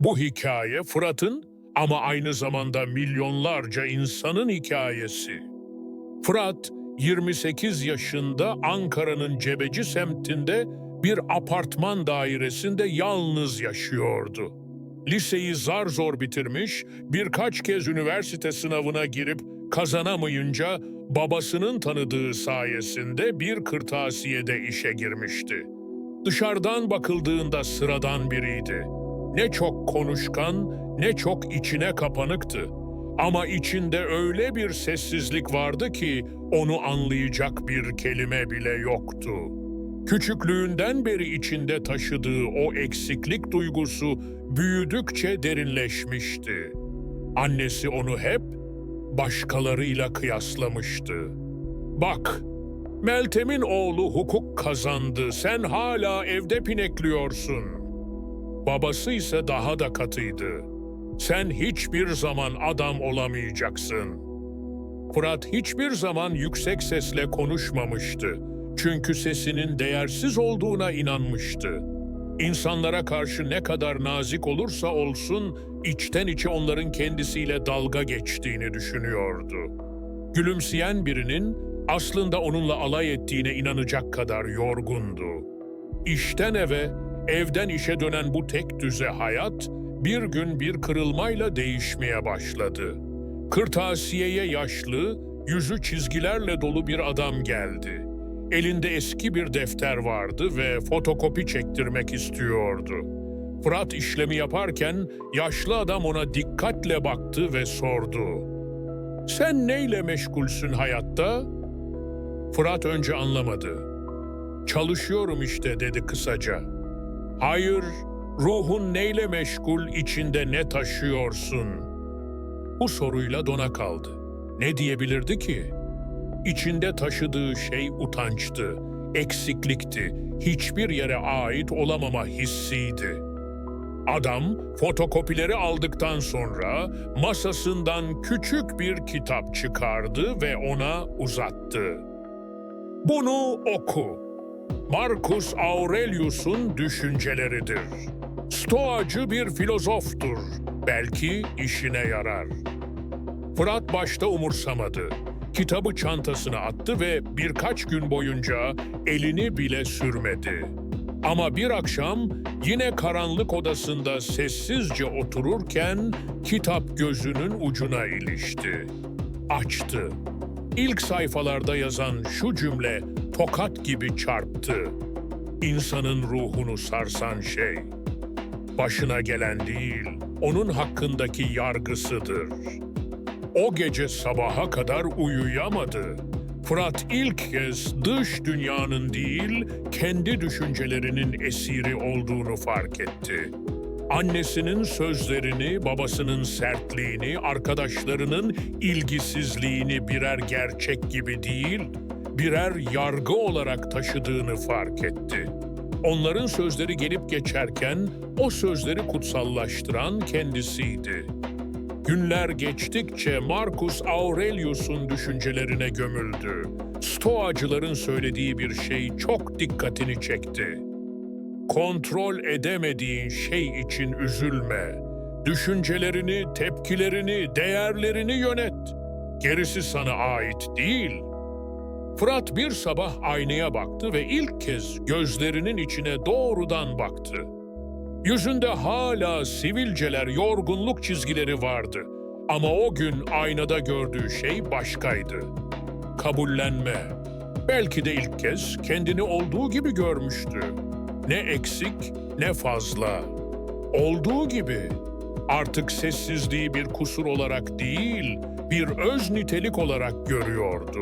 Bu hikaye Fırat'ın ama aynı zamanda milyonlarca insanın hikayesi. Fırat, 28 yaşında Ankara'nın Cebeci semtinde bir apartman dairesinde yalnız yaşıyordu. Liseyi zar zor bitirmiş, birkaç kez üniversite sınavına girip kazanamayınca babasının tanıdığı sayesinde bir kırtasiyede işe girmişti. Dışarıdan bakıldığında sıradan biriydi. Ne çok konuşkan, ne çok içine kapanıktı. Ama içinde öyle bir sessizlik vardı ki onu anlayacak bir kelime bile yoktu. Küçüklüğünden beri içinde taşıdığı o eksiklik duygusu büyüdükçe derinleşmişti. Annesi onu hep başkalarıyla kıyaslamıştı. "Bak, Meltem'in oğlu hukuk kazandı, sen hala evde pinekliyorsun." Babası ise daha da katıydı. "Sen hiçbir zaman adam olamayacaksın." Fırat hiçbir zaman yüksek sesle konuşmamıştı. Çünkü sesinin değersiz olduğuna inanmıştı. İnsanlara karşı ne kadar nazik olursa olsun, içten içe onların kendisiyle dalga geçtiğini düşünüyordu. Gülümseyen birinin aslında onunla alay ettiğine inanacak kadar yorgundu. İşten eve, evden işe dönen bu tek düze hayat bir gün bir kırılmayla değişmeye başladı. Kırtasiyeye yaşlı, yüzü çizgilerle dolu bir adam geldi. Elinde eski bir defter vardı ve fotokopi çektirmek istiyordu. Fırat işlemi yaparken yaşlı adam ona dikkatle baktı ve sordu. "Sen neyle meşgulsün hayatta?" Fırat önce anlamadı. "Çalışıyorum işte," dedi kısaca. "Hayır, ruhun neyle meşgul, içinde ne taşıyorsun?" Bu soruyla dona kaldı. Ne diyebilirdi ki? İçinde taşıdığı şey utançtı, eksiklikti, hiçbir yere ait olamama hissiydi. Adam fotokopileri aldıktan sonra masasından küçük bir kitap çıkardı ve ona uzattı. "Bunu oku. Marcus Aurelius'un düşünceleridir. Stoacı bir filozoftur. Belki işine yarar." Fırat başta umursamadı. Kitabı çantasına attı ve birkaç gün boyunca elini bile sürmedi. Ama bir akşam yine karanlık odasında sessizce otururken kitap gözünün ucuna ilişti. Açtı. İlk sayfalarda yazan şu cümle tokat gibi çarptı. "İnsanın ruhunu sarsan şey, başına gelen değil, onun hakkındaki yargısıdır." O gece sabaha kadar uyuyamadı. Fırat ilk kez dış dünyanın değil, kendi düşüncelerinin esiri olduğunu fark etti. Annesinin sözlerini, babasının sertliğini, arkadaşlarının ilgisizliğini birer gerçek gibi değil, birer yargı olarak taşıdığını fark etti. Onların sözleri gelip geçerken o sözleri kutsallaştıran kendisiydi. Günler geçtikçe Marcus Aurelius'un düşüncelerine gömüldü. Stoacıların söylediği bir şey çok dikkatini çekti. Kontrol edemediğin şey için üzülme. Düşüncelerini, tepkilerini, değerlerini yönet. Gerisi sana ait değil. Fırat bir sabah aynaya baktı ve ilk kez gözlerinin içine doğrudan baktı. Yüzünde hala sivilceler, yorgunluk çizgileri vardı. Ama o gün aynada gördüğü şey başkaydı. Kabullenme. Belki de ilk kez kendini olduğu gibi görmüştü. Ne eksik, ne fazla. Olduğu gibi. Artık sessizliği bir kusur olarak değil, bir öz nitelik olarak görüyordu.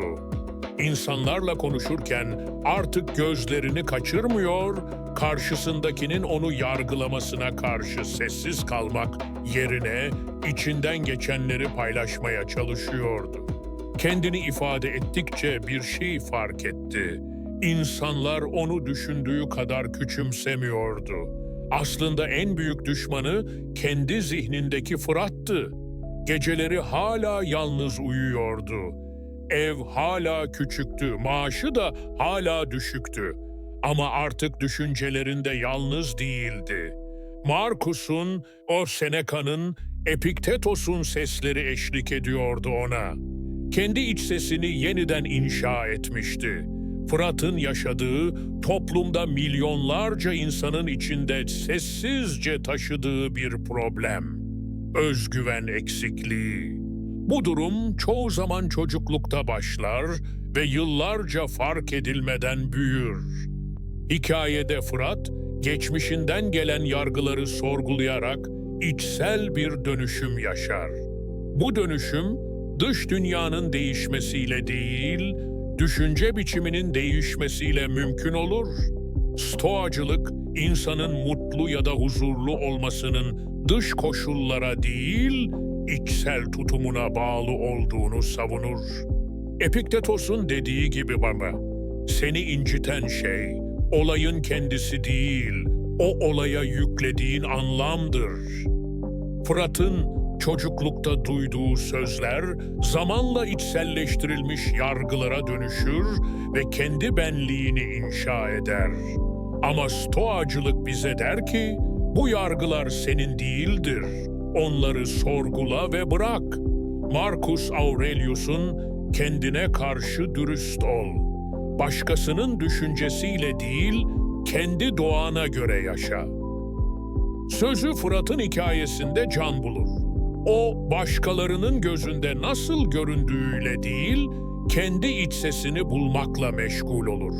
İnsanlarla konuşurken artık gözlerini kaçırmıyor, karşısındakinin onu yargılamasına karşı sessiz kalmak yerine içinden geçenleri paylaşmaya çalışıyordu. Kendini ifade ettikçe bir şey fark etti. İnsanlar onu düşündüğü kadar küçümsemiyordu. Aslında en büyük düşmanı kendi zihnindeki Fırat'tı. Geceleri hala yalnız uyuyordu. Ev hala küçüktü, maaşı da hala düşüktü. Ama artık düşüncelerinde yalnız değildi. Marcus'un, o Seneca'nın, Epiktetos'un sesleri eşlik ediyordu ona. Kendi iç sesini yeniden inşa etmişti. Fırat'ın yaşadığı, toplumda milyonlarca insanın içinde sessizce taşıdığı bir problem. Özgüven eksikliği. Bu durum çoğu zaman çocuklukta başlar ve yıllarca fark edilmeden büyür. Hikayede Fırat, geçmişinden gelen yargıları sorgulayarak içsel bir dönüşüm yaşar. Bu dönüşüm, dış dünyanın değişmesiyle değil, düşünce biçiminin değişmesiyle mümkün olur. Stoacılık, insanın mutlu ya da huzurlu olmasının dış koşullara değil, içsel tutumuna bağlı olduğunu savunur. Epiktetos'un dediği gibi bana, seni inciten şey, olayın kendisi değil, o olaya yüklediğin anlamdır. Fırat'ın çocuklukta duyduğu sözler zamanla içselleştirilmiş yargılara dönüşür ve kendi benliğini inşa eder. Ama Stoacılık bize der ki, bu yargılar senin değildir. Onları sorgula ve bırak. Marcus Aurelius'un kendine karşı dürüst ol. Başkasının düşüncesiyle değil, kendi doğana göre yaşa. Sözü Fırat'ın hikayesinde can bulur. O, başkalarının gözünde nasıl göründüğüyle değil, kendi iç sesini bulmakla meşgul olur.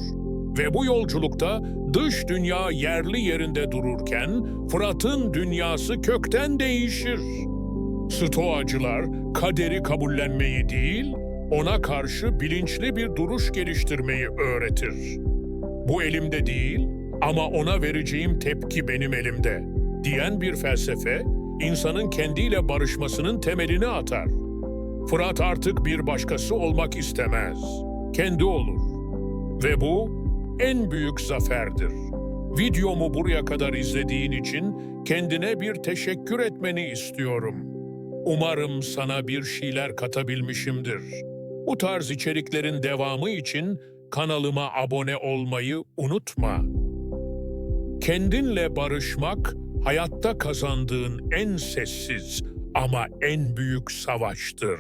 Ve bu yolculukta dış dünya yerli yerinde dururken, Fırat'ın dünyası kökten değişir. Stoacılar kaderi kabullenmeyi değil, ona karşı bilinçli bir duruş geliştirmeyi öğretir. Bu elimde değil ama ona vereceğim tepki benim elimde diyen bir felsefe, insanın kendiyle barışmasının temelini atar. Fırat artık bir başkası olmak istemez, kendi olur. Ve bu en büyük zaferdir. Videomu buraya kadar izlediğin için kendine bir teşekkür etmeni istiyorum. Umarım sana bir şeyler katabilmişimdir. Bu tarz içeriklerin devamı için kanalıma abone olmayı unutma. Kendinle barışmak, hayatta kazandığın en sessiz ama en büyük savaştır.